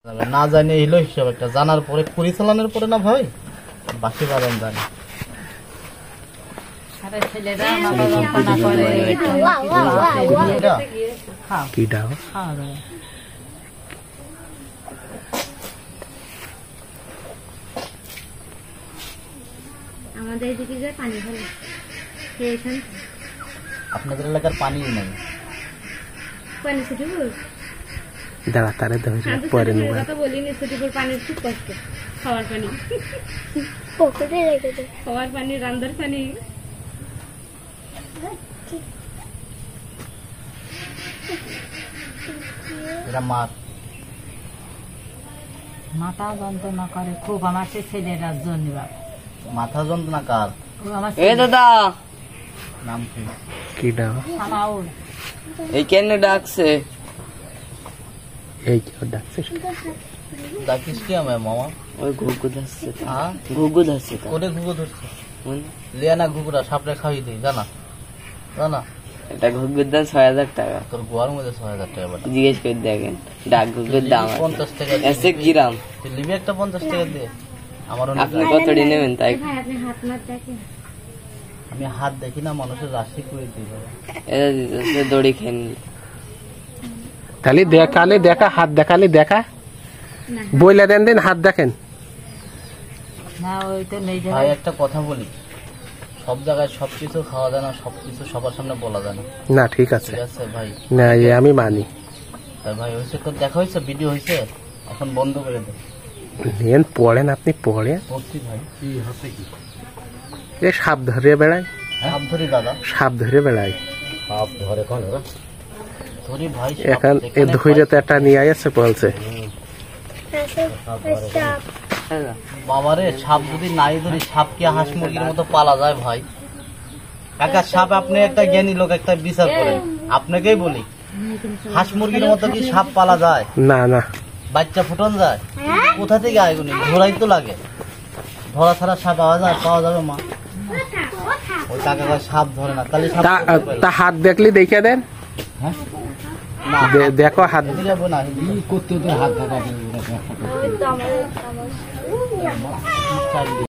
না জানি এলো হিসাব একটা জানার পরে পরিচালনের পরে না ভাই বাকি বাদাম জানি আমাদের এদিকে যে পানি ভালো আপনাদের এলাকার পানি নেই পানি ছুটি দাঁড়া তারে পরে কথা বলিনি ছুটিপুর পানির খুব কষ্ট খাওয়ার পানি খাওয়ার পানি রান্নার পানি মাথা যন্ত্রণা করে খুব আমার সে ছেলেরা জন্য মাথা যন্ত্রণা কার দাদা নাম কি এই কেন ডাকছে এই কেউ ডাকছে ডাকিস কি আমার মামা ওই ঘুঘু ধরছে হ্যাঁ ঘুঘু ধরছে কোনে ঘুঘু ধরছে লিয়ানা ঘুঘুরা সাপড়ে খাওয়াই দিই জানা জানা এটা ঘুঘুর দাম ৬০০০ টাকা তোর গোয়ার মধ্যে ৬০০০ টাকা বাটা জিজ্ঞেস করে দেখেন ডাক ঘুঘুর দাম 50 টাকা এসে গ্রাম তুই লিবি একটা 50 টাকা দিয়ে আমার আপনি কতটি নেবেন তাই আপনি হাত মাত দেখেন আমি হাত দেখি না মানুষের রাশি করে দিই এটা দিতেছে দড়ি খেয়ে নিল তাহলে দেখালে দেখা হাত দেখালে দেখা বইলে দেন হাত দেখেন না ওই তো নেই ভাই একটা কথা বলি সব জায়গায় সবকিছু খাওয়া যায় না সবকিছু সবার সামনে বলা যায় না না ঠিক আছে ঠিক আছে ভাই না আমি মানি তাই ভাই হয়েছে তো দেখা হয়েছে ভিডিও হয়েছে এখন বন্ধ করে দে নেন পড়েন আপনি পড়েন ভর্তি ভাই কি হচ্ছে কি এ সাপ ধরে বেড়ায় সাপ ধরি দাদা সাপ ধরে বেড়ায় সাপ ধরে কোন ধরি ভাই এখন এ ধরে তো একটা নিয়ে আসছে বলছে বাবারে সাপ যদি নাই ধরি সাপ কি হাঁস মুরগির মতো পালা যায় ভাই কাকা সাপ আপনি একটা জ্ঞানী লোক একটা বিচার করেন আপনাকেই বলি হাঁস মুরগির মতো কি সাপ পালা যায় না না বাচ্চা ফুটন যায় কোথা থেকে আয়গুনি ধরাই তো লাগে ধরা ছাড়া সাপ পাওয়া যাবে মা ওই কাকা সাপ ধরে না তাহলে তা হাত দেখলি দেখে দেন হ্যাঁ দেখো হাত যাবো না করতে হাত থাকা